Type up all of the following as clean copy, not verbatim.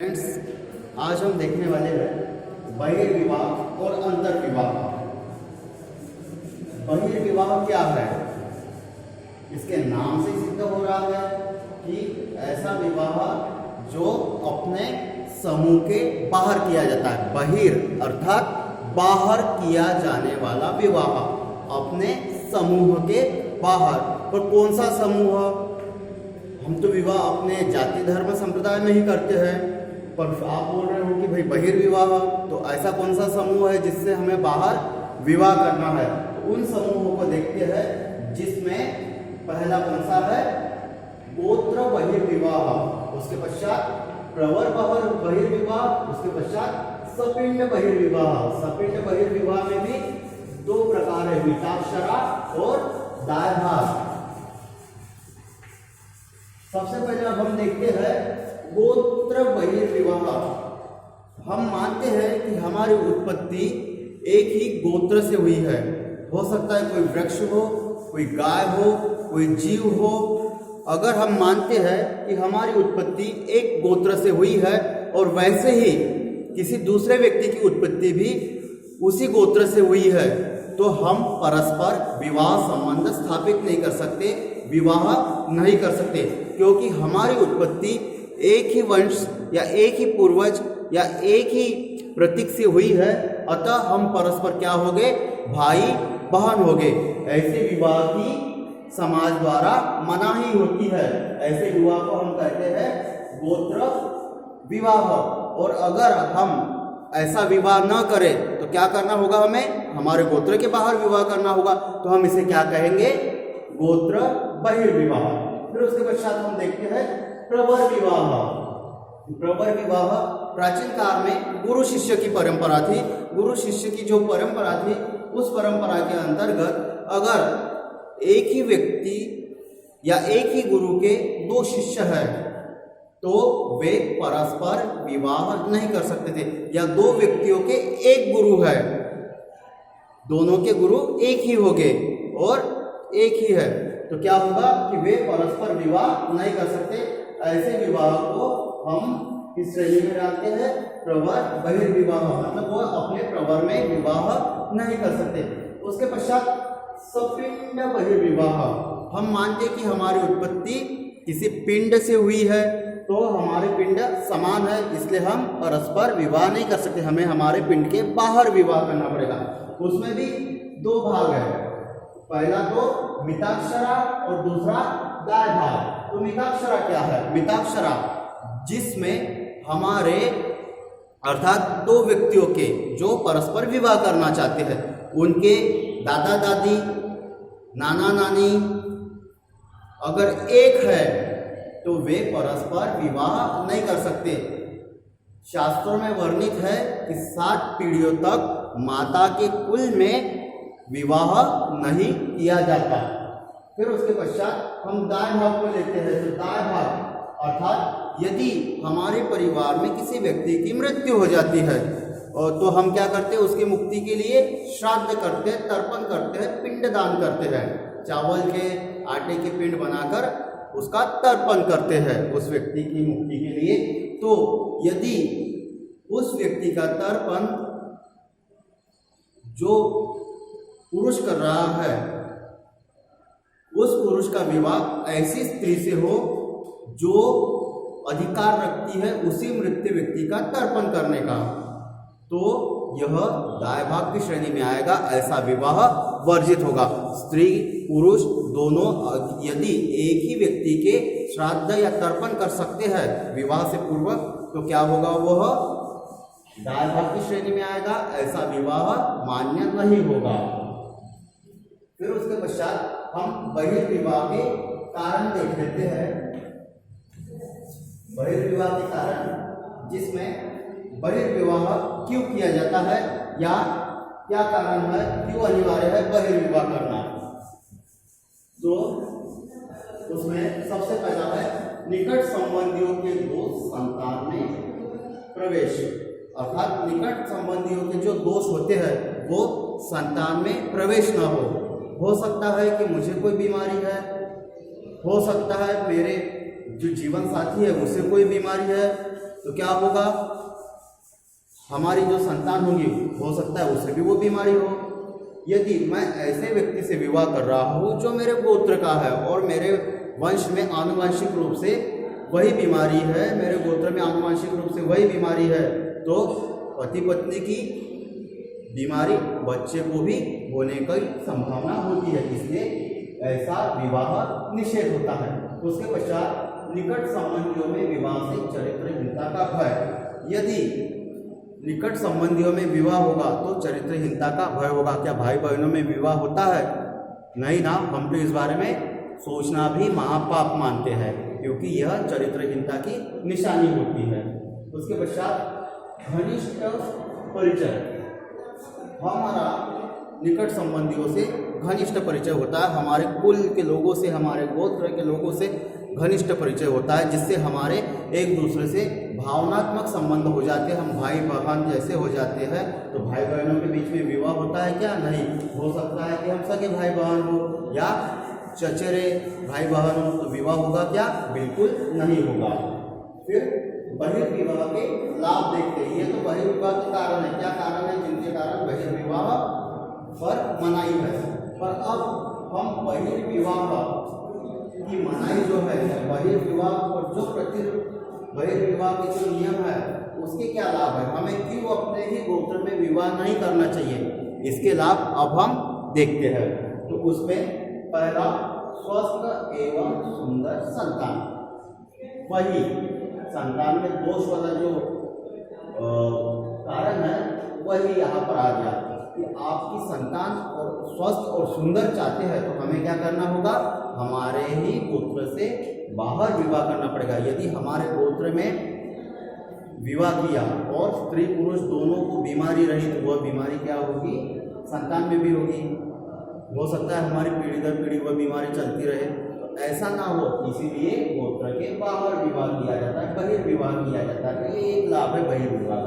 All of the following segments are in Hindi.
फ्रेंड्स, आज हम देखने वाले हैं बहिर्विवाह और अंतर्विवाह। बहिर्विवाह क्या है? इसके नाम से सिद्ध हो रहा है कि ऐसा विवाह जो अपने समूह के बाहर किया जाता है। बहिर अर्थात बाहर किया जाने वाला विवाह, अपने समूह के बाहर। और कौन सा समूह? हम तो विवाह अपने जाति धर्म संप्रदाय में ही करते हैं, पर आप बोल रहे हो कि भाई बहिर्विवाह, तो ऐसा कौन सा समूह है जिससे हमें बाहर विवाह करना है? तो उन समूहों को देखते हैं जिसमें पहला कौन सा है? गोत्र बहिर्विवाह, उसके पश्चात प्रवर बहिर्विवाह, उसके पश्चात सपिंड बहिर्विवाह। सपिंड बहिर्विवाह में भी दो प्रकार है, मिताक्षरा और दायभाग। सबसे पहले अब हम देखते हैं गोत्र बहिर्विवाह। हम मानते हैं कि हमारी उत्पत्ति एक ही गोत्र से हुई है। हो सकता है कोई वृक्ष हो, कोई गाय हो, कोई जीव हो। अगर हम मानते हैं कि हमारी उत्पत्ति एक गोत्र से हुई है और वैसे ही किसी दूसरे व्यक्ति की उत्पत्ति भी उसी गोत्र से हुई है, तो हम परस्पर विवाह संबंध स्थापित नहीं कर सकते, विवाह नहीं कर सकते, क्योंकि हमारी उत्पत्ति एक ही वंश या एक ही पूर्वज या एक ही प्रतीक से हुई है। अतः हम परस्पर क्या हो गए? भाई बहन हो गए। ऐसे विवाह की समाज द्वारा मनाही होती है। ऐसे विवाह को हम कहते हैं गोत्र विवाह। और अगर हम ऐसा विवाह न करें तो क्या करना होगा? हमें हमारे गोत्र के बाहर विवाह करना होगा। तो हम इसे क्या कहेंगे? गोत्र बहिर्विवाह। फिर उसके पश्चात हम देखते हैं प्रवर विवाह। प्रवर विवाह प्राचीन काल में गुरु शिष्य की परंपरा थी। गुरु शिष्य की जो परंपरा थी, उस परंपरा के अंतर्गत अगर एक ही व्यक्ति या एक ही गुरु के दो शिष्य हैं तो वे परस्पर विवाह नहीं कर सकते थे। या दो व्यक्तियों के एक गुरु है, दोनों के गुरु एक ही हो गए और एक ही है, तो क्या होगा कि वे परस्पर विवाह नहीं कर सकते। ऐसे विवाह को हम किस श्रेणी में डालते हैं? प्रवर बहिर्विवाह। मतलब वो अपने प्रवर में विवाह नहीं कर सकते। उसके पश्चात सपिंड बहिर्विवाह। हम मानते हैं कि हमारी उत्पत्ति किसी पिंड से हुई है, तो हमारे पिंड समान है, इसलिए हम परस्पर विवाह नहीं कर सकते, हमें हमारे पिंड के बाहर विवाह करना पड़ेगा। उसमें भी दो भाग है, पहला तो मिताक्षरा और दूसरा दायभाग। तो मिताक्षरा क्या है? मिताक्षरा जिसमें हमारे अर्थात दो व्यक्तियों के जो परस्पर विवाह करना चाहते हैं, उनके दादा दादी नाना नानी अगर एक है तो वे परस्पर विवाह नहीं कर सकते। शास्त्रों में वर्णित है कि 7 पीढ़ियों तक माता के कुल में विवाह नहीं किया जाता। फिर उसके पश्चात हम दाय भाग को लेते हैं। तो दाय भाग अर्थात यदि हमारे परिवार में किसी व्यक्ति की मृत्यु हो जाती है और तो हम क्या करते हैं? उसकी मुक्ति के लिए श्राद्ध करते हैं, तर्पण करते हैं, पिंडदान करते हैं। चावल के आटे के पिंड बनाकर उसका तर्पण करते हैं उस व्यक्ति की मुक्ति के लिए। तो यदि उस व्यक्ति का तर्पण जो पुरुष कर रहा है, उस पुरुष का विवाह ऐसी स्त्री से हो जो अधिकार रखती है उसी मृत व्यक्ति का तर्पण करने का, तो यह दायभाग की श्रेणी में आएगा। ऐसा विवाह वर्जित होगा। स्त्री पुरुष दोनों यदि एक ही व्यक्ति के श्राद्ध या तर्पण कर सकते हैं विवाह से पूर्व, तो क्या होगा? वह दायभाग की श्रेणी में आएगा। ऐसा विवाह मान्य नहीं होगा। फिर उसके पश्चात हम बहिर्विवाह के कारण देख लेते हैं। बहिर्विवाह के कारण, जिसमें बहिर्विवाह क्यों किया जाता है या क्या कारण है, क्यों अनिवार्य है बहिर्विवाह करना। तो उसमें सबसे पहला है निकट संबंधियों के दोष संतान में प्रवेश। अर्थात निकट संबंधियों के जो दोष होते हैं वो संतान में प्रवेश न हो सकता है कि मुझे कोई बीमारी है, हो सकता है मेरे जो जीवन साथी है उससे कोई बीमारी है, तो क्या होगा, हमारी जो संतान होगी हो सकता है उसे भी वो बीमारी हो। यदि मैं ऐसे व्यक्ति से विवाह कर रहा हूँ जो मेरे गोत्र का है और मेरे वंश में आनुवंशिक रूप से वही बीमारी है, मेरे गोत्र में आनुवंशिक रूप से वही बीमारी है, तो पति पत्नी की बीमारी बच्चे को भी होने की संभावना होती है, इसलिए ऐसा विवाह निषेध होता है। उसके पश्चात निकट संबंधियों में विवाह से चरित्रहीनता का भय। यदि निकट संबंधियों में विवाह होगा तो चरित्रहीनता का भय होगा। क्या भाई बहनों में विवाह होता है? नहीं ना, हम तो इस बारे में सोचना भी महापाप मानते हैं, क्योंकि यह चरित्रहीनता की निशानी होती है। उसके पश्चात घनिष्ठ परिचय। हमारा निकट संबंधियों से घनिष्ठ परिचय होता है, हमारे कुल के लोगों से, हमारे गोत्र के लोगों से घनिष्ठ परिचय होता है, जिससे हमारे एक दूसरे से भावनात्मक संबंध हो जाते हैं, हम भाई बहन जैसे हो जाते हैं। तो भाई बहनों के बीच में विवाह होता है क्या? नहीं। हो सकता है कि हम सगे भाई बहन हो या चचेरे भाई बहन हो, तो विवाह होगा क्या? बिल्कुल नहीं होगा। फिर बहिर्विवाह के लाभ देखते हैं। ये तो बहिर्विवाह के कारण है। क्या कारण है जिनके कारण बहिर्विवाह पर मनाही है? पर अब हम बहिर्विवाह की मनाही जो है, बहिर्विवाह पर जो बहिर्विवाह के जो नियम है उसके क्या लाभ है, हमें क्यों अपने ही गोत्र में विवाह नहीं करना चाहिए, इसके लाभ अब हम देखते हैं। तो उसमें पहला, स्वस्थ एवं सुंदर संतान। वही संतान में दोष वाला जो कारण है वही यहाँ पर आ गया कि आपकी संतान और स्वस्थ और सुंदर चाहते हैं तो हमें क्या करना होगा, हमारे ही गोत्र से बाहर विवाह करना पड़ेगा। यदि हमारे गोत्र में विवाह किया और स्त्री पुरुष दोनों को बीमारी रही तो वह बीमारी क्या होगी, संतान में भी होगी। हो सकता है हमारी पीढ़ी दर पीढ़ी वह बीमारी चलती रहे, तो ऐसा ना हो, इसीलिए गोत्र के बाहर विवाह किया जाता है, बहिर्विवाह किया जाता है। ये एक लाभ है बहिर्विवाह।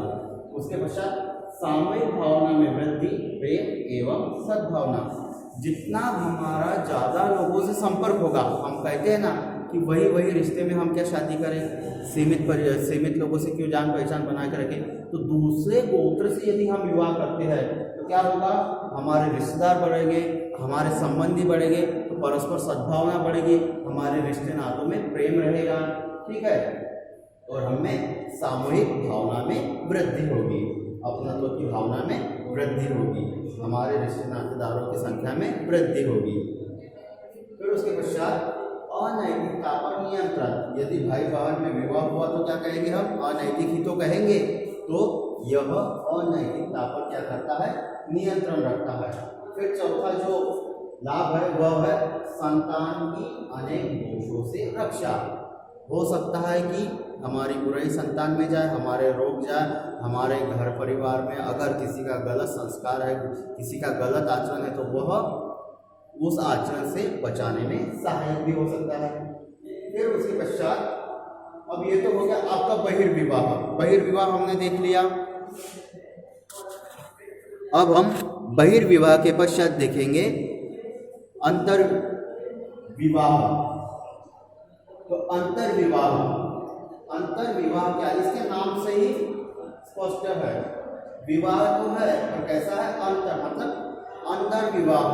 उसके पश्चात सामूहिक भावना में वृद्धि, प्रेम एवं सद्भावना। जितना हमारा ज़्यादा लोगों से संपर्क होगा, हम कहते हैं ना कि वही रिश्ते में हम क्या शादी करें, सीमित लोगों से क्यों जान पहचान बना के रखें। तो दूसरे गोत्र से यदि हम विवाह करते हैं तो क्या होगा, हमारे रिश्तेदार बढ़ेंगे, हमारे संबंधी बढ़ेंगे, तो परस्पर सद्भावना बढ़ेगी, हमारे रिश्ते नातों में प्रेम रहेगा, ठीक है, और हमें सामूहिक भावना में वृद्धि होगी, अपनत्व की भावना में वृद्धि होगी, हमारे रिश्ते नातेदारों की संख्या में वृद्धि होगी। फिर उसके पश्चात अनैतिकता पर नियंत्रण। यदि भाई बहन में विवाह हुआ तो क्या कहेंगे हम, अनैतिक ही तो कहेंगे। तो यह अनैतिकता पर क्या करता है, नियंत्रण रखता है। फिर चौथा जो लाभ है वह है संतान की अनेक दोषों से रक्षा। हो सकता है कि हमारी बुराई संतान में जाए, हमारे रोग जाए, हमारे घर परिवार में अगर किसी का गलत संस्कार है, किसी का गलत आचरण है, तो वह उस आचरण से बचाने में सहायक भी हो सकता है। फिर उसके पश्चात अब ये तो हो गया आपका बहिर्विवाह। बहिर्विवाह हमने देख लिया। अब हम बहिर्विवाह के पश्चात देखेंगे अंतर्विवाह। तो अंतर्विवाह क्या, इसके नाम से ही स्पष्ट है। विवाह तो है और कैसा है, अंतर मतलब अंतर विवाह,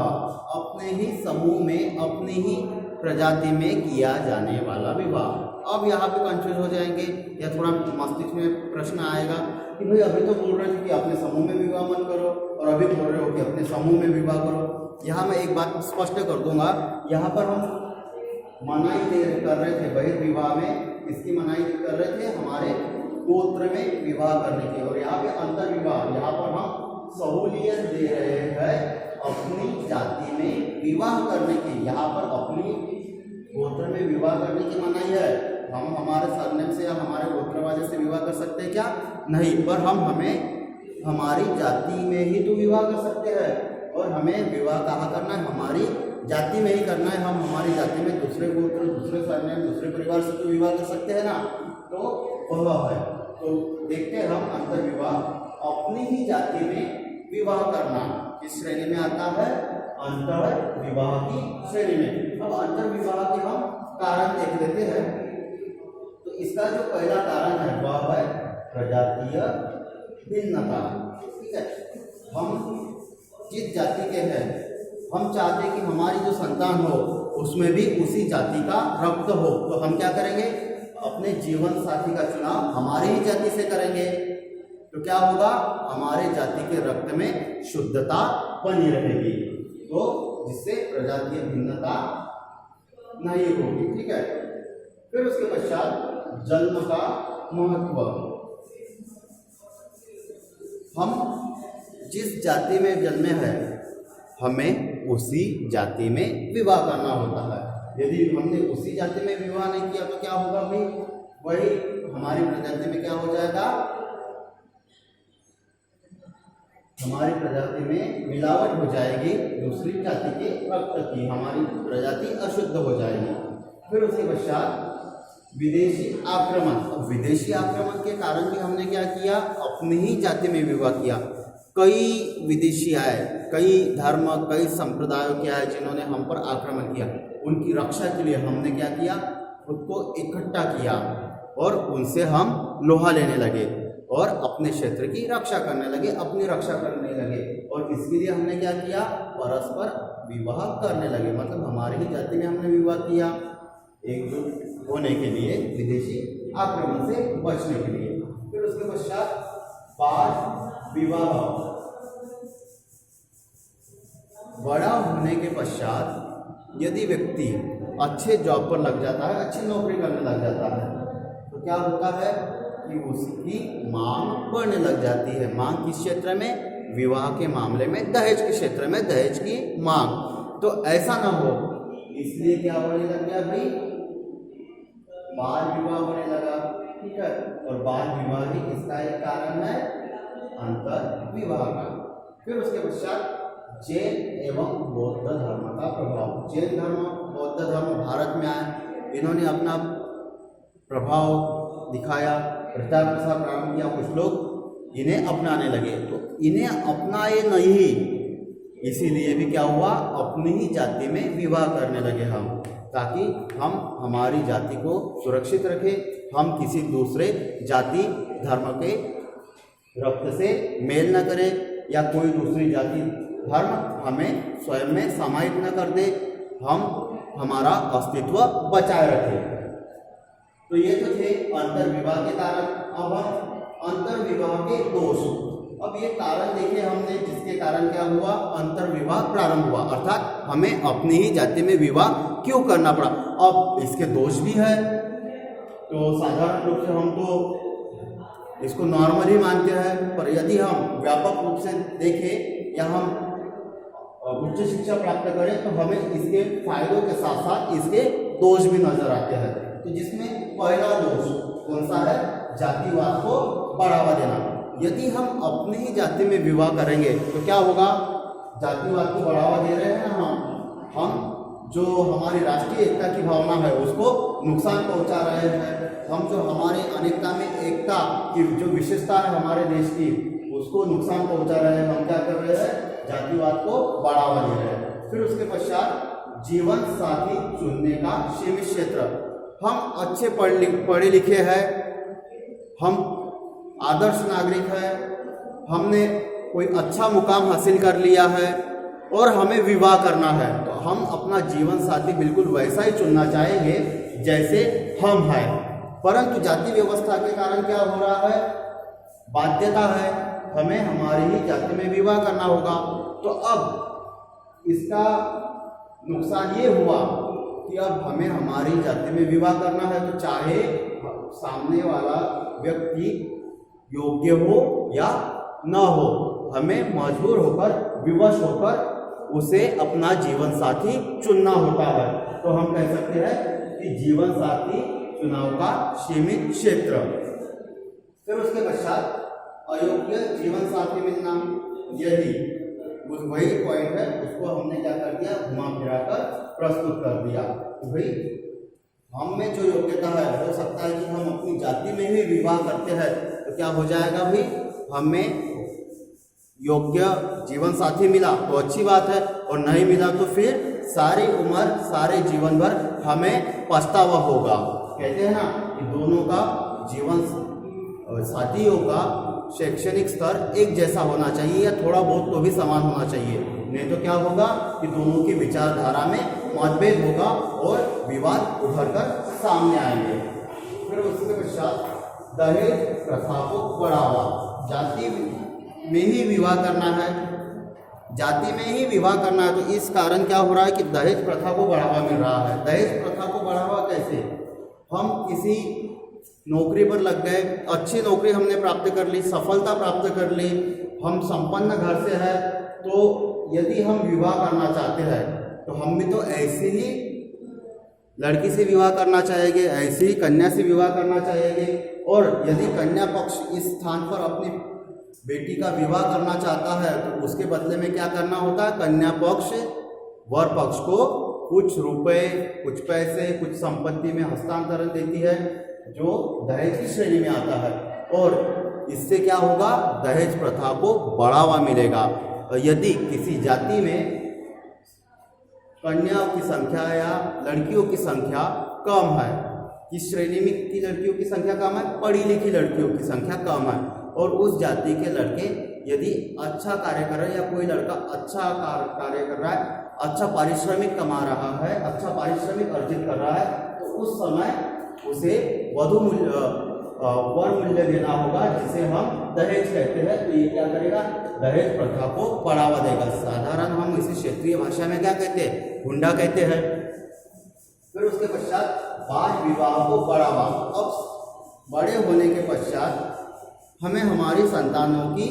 अपने ही समूह में अपनी ही प्रजाति में किया जाने वाला विवाह। अब यहाँ पे कंफ्यूज हो जाएंगे या थोड़ा मस्तिष्क में प्रश्न आएगा कि भाई अभी तो बोल रहे थे कि अपने समूह में विवाह मत करो और अभी बोल रहे हो कि अपने समूह में विवाह करो। यहाँ मैं एक बात स्पष्ट कर दूंगा, यहाँ पर हम मनाही कर रहे थे बहिर्विवाह में, इसकी मनाही कर रहे थे हमारे गोत्र में विवाह करने की, और यहाँ पे अंतर्विवाह, यहाँ पर हम सहूलियत दे रहे हैं अपनी जाति में विवाह करने की। यहाँ पर अपनी गोत्र में विवाह करने की मनाही है। हम हमारे सरनेम से या हमारे गोत्र वाले से विवाह कर सकते हैं क्या? नहीं, पर हमें हमारी जाति में ही तो विवाह कर सकते हैं, और हमें विवाह कहाँ करना है, हमारी जाति में ही करना है। हम हमारी जाति में दूसरे गोत्र, दूसरे सरनेम, दूसरे परिवार से तो विवाह कर सकते हैं ना, तो वह है। तो देखते हैं हम अंतर्विवाह, अपनी ही जाति में विवाह करना किस श्रेणी में आता है, अंतर्विवाह की श्रेणी में। अब अंतर्विवाह के हम कारण देख लेते हैं। तो इसका जो पहला कारण है वह है प्रजातीय भिन्नता। ठीक है, हम जिस जाति के हैं हम चाहते हैं कि हमारी जो संतान हो उसमें भी उसी जाति का रक्त हो, तो हम क्या करेंगे, अपने जीवन साथी का चुनाव हमारी ही जाति से करेंगे। तो क्या होगा, हमारे जाति के रक्त में शुद्धता बनी रहेगी, तो जिससे प्रजातीय भिन्नता नहीं होगी। ठीक है, फिर उसके पश्चात जन्म का महत्व। हम जिस जाति में जन्मे हैं हमें उसी जाति में विवाह करना होता है। यदि हमने उसी जाति में विवाह नहीं किया तो क्या होगा भाई, वही हमारी प्रजाति में क्या हो जाएगा, हमारी प्रजाति में मिलावट हो जाएगी दूसरी जाति के रक्त की, हमारी प्रजाति अशुद्ध हो जाएगी। फिर उसके पश्चात विदेशी आक्रमण। विदेशी आक्रमण के कारण भी हमने क्या किया, अपनी ही जाति में विवाह किया। कई विदेशी आए, कई धर्म कई संप्रदायों के आए जिन्होंने हम पर आक्रमण किया, उनकी रक्षा के लिए हमने क्या किया, खुद को इकट्ठा किया और उनसे हम लोहा लेने लगे और अपने क्षेत्र की रक्षा करने लगे, अपनी रक्षा करने लगे। और इसके लिए हमने क्या किया, परस्पर विवाह करने लगे, मतलब हमारी ही जाति में हमने विवाह किया एकजुट होने के लिए, विदेशी आक्रमण से बचने के लिए। फिर उसके पश्चात बाल विवाह। बड़ा होने के पश्चात यदि व्यक्ति अच्छे जॉब पर लग जाता है, अच्छी नौकरी करने लग जाता है, तो क्या होता है कि उसकी मांग बढ़ने लग जाती है। मांग किस क्षेत्र में, विवाह के मामले में दहेज के क्षेत्र में दहेज की मांग। तो ऐसा ना हो इसलिए क्या होने लग गया भाई, बाल विवाह होने लगा। ठीक है, और बाल विवाह ही इसका एक कारण है, अंतर विवाह का। फिर उसके पश्चात जैन एवं बौद्ध धर्म का प्रभाव। जैन धर्म बौद्ध धर्म भारत में आए, इन्होंने अपना प्रभाव दिखाया, प्रचार प्रसार प्रारंभ किया, कुछ लोग इन्हें अपनाने लगे। तो इन्हें अपनाए नहीं, इसीलिए भी क्या हुआ, अपनी ही जाति में विवाह करने लगे हम, ताकि हम हमारी जाति को सुरक्षित रखें, हम किसी दूसरे जाति धर्म के रक्त से मेल न करें या कोई दूसरी जाति धर्म हमें स्वयं में समाहित न कर दे, हम हमारा अस्तित्व बचाए रखें। तो ये तो थे अंतर्विवाह के कारण। अब हम अंतर्विवाह के दोष। अब ये कारण देखे हमने जिसके कारण क्या हुआ, अंतर्विवाह प्रारंभ हुआ, अर्थात हमें अपनी ही जाति में विवाह क्यों करना पड़ा। अब इसके दोष भी है, तो साधारण रूप से हम तो इसको नॉर्मल ही मानते हैं, पर यदि हम व्यापक रूप से देखें या हम उच्च शिक्षा प्राप्त करें तो हमें इसके फायदों के साथ साथ इसके दोष भी नजर आते हैं। तो जिसमें पहला दोष कौन सा है, जातिवाद को बढ़ावा देना। यदि हम अपनी ही जाति में विवाह करेंगे तो क्या होगा, जातिवाद को बढ़ावा दे रहे हैं हम जो हमारी राष्ट्रीय एकता की भावना है उसको नुकसान पहुंचा रहे हैं। हम जो हमारे अनेकता में एकता की जो विशेषता है हमारे देश की उसको नुकसान पहुंचा रहे हैं। हम क्या कर रहे हैं, जातिवाद को बढ़ावा दे रहे हैं। फिर उसके पश्चात जीवन साथी चुनने का सीमित क्षेत्र। हम अच्छे पढ़े लिखे हैं, हम आदर्श नागरिक हैं, हमने कोई अच्छा मुकाम हासिल कर लिया है और हमें विवाह करना है, तो हम अपना जीवन साथी बिल्कुल वैसा ही चुनना चाहेंगे जैसे हम हैं। परंतु जाति व्यवस्था के कारण क्या हो रहा है, बाध्यता है, हमें हमारी ही जाति में विवाह करना होगा। तो अब इसका नुकसान ये हुआ कि अब हमें हमारी जाति में विवाह करना है, तो चाहे सामने वाला व्यक्ति योग्य हो या न हो, हमें मजबूर होकर विवश होकर उसे अपना जीवन साथी चुनना होता है। तो हम कह सकते हैं कि जीवन साथी चुनाव का सीमित क्षेत्र। फिर उसके पश्चात अयोग्य जीवन साथी मिलना, यही वही पॉइंट है, उसको हमने क्या कर दिया, घुमा फिरा कर प्रस्तुत कर दिया। भाई हम में जो योग्यता है, हो सकता है कि हम अपनी जाति में ही विवाह करते हैं, तो क्या हो जाएगा भाई, हमें योग्य जीवन साथी मिला तो अच्छी बात है, और नहीं मिला तो फिर सारी उम्र सारे जीवन भर हमें पछतावा होगा। कहते हैं ना कि दोनों का जीवन साथियों का शैक्षणिक स्तर एक जैसा होना चाहिए या थोड़ा बहुत तो भी समान होना चाहिए, नहीं तो क्या होगा कि दोनों की विचारधारा में मतभेद होगा और विवाद उभर कर सामने आएंगे। फिर उसके पश्चात दहेज प्रथा को बढ़ावा, जाति में ही विवाह करना है, जाति में ही विवाह करना है, तो इस कारण क्या हो रहा है कि दहेज प्रथा को बढ़ावा मिल रहा है। दहेज प्रथा को बढ़ावा कैसे? हम किसी नौकरी पर लग गए, अच्छी नौकरी हमने प्राप्त कर ली, सफलता प्राप्त कर ली, हम संपन्न घर से है, तो यदि हम विवाह करना चाहते हैं तो हम भी तो ऐसी ही लड़की से विवाह करना चाहेंगे, ऐसी ही कन्या से विवाह करना चाहेंगे। और यदि कन्या पक्ष इस स्थान पर अपनी बेटी का विवाह करना चाहता है तो उसके बदले में क्या करना होता है? कन्या पक्ष वर पक्ष को कुछ रुपए, कुछ पैसे, कुछ संपत्ति में हस्तांतरण देती है, जो दहेज की श्रेणी में आता है। और इससे क्या होगा? दहेज प्रथा को बढ़ावा मिलेगा। यदि किसी जाति में कन्याओं की संख्या या लड़कियों की संख्या कम है, किस श्रेणी में की लड़कियों की संख्या कम है? पढ़ी लिखी लड़कियों की संख्या कम है, और उस जाति के लड़के यदि अच्छा कार्य कर रहे हैं या कोई लड़का अच्छा कार्य कर रहा है, अच्छा पारिश्रमिक कमा रहा है, अच्छा पारिश्रमिक अर्जित कर रहा है, तो उस समय उसे वधु मूल्य वर मूल्य देना होगा, जिसे हम दहेज कहते हैं। तो ये क्या करेगा? दहेज प्रथा को बढ़ावा देगा। साधारण हम इसे क्षेत्रीय भाषा में क्या कहते हैं? हुंडा कहते हैं। फिर उसके पश्चात बाल विवाह को बढ़ावा। अब बड़े होने के पश्चात हमें हमारी संतानों की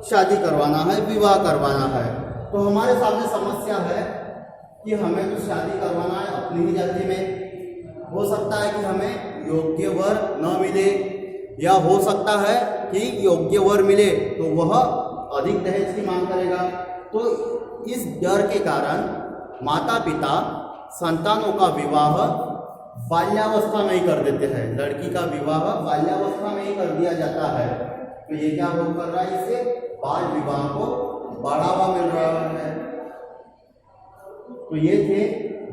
शादी करवाना है, विवाह करवाना है, तो हमारे सामने समस्या है कि हमें तो शादी करवाना है अपनी ही जाति में। हो सकता है कि हमें योग्य वर न मिले, या हो सकता है कि योग्य वर मिले तो वह अधिक दहेज की मांग करेगा। तो इस डर के कारण माता पिता संतानों का विवाह बाल्यावस्था में ही कर देते हैं। लड़की का विवाह बाल्यावस्था में ही कर दिया जाता है। तो ये क्या हो कर रहा है? इससे बाल विवाह को बढ़ावा मिल रहा है। तो ये थे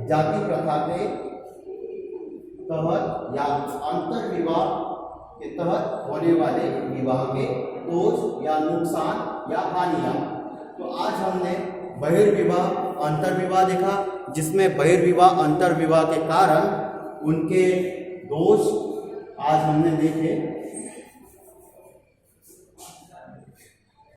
जाति प्रथा के तहत या अंतर विवाह के तहत होने वाले विवाह के दोष या नुकसान या हानियां। तो आज हमने बहिर्विवाह, अंतर्विवाह देखा, जिसमें बहिर्विवाह, अंतर्विवाह के कारण उनके दोष आज हमने देखे।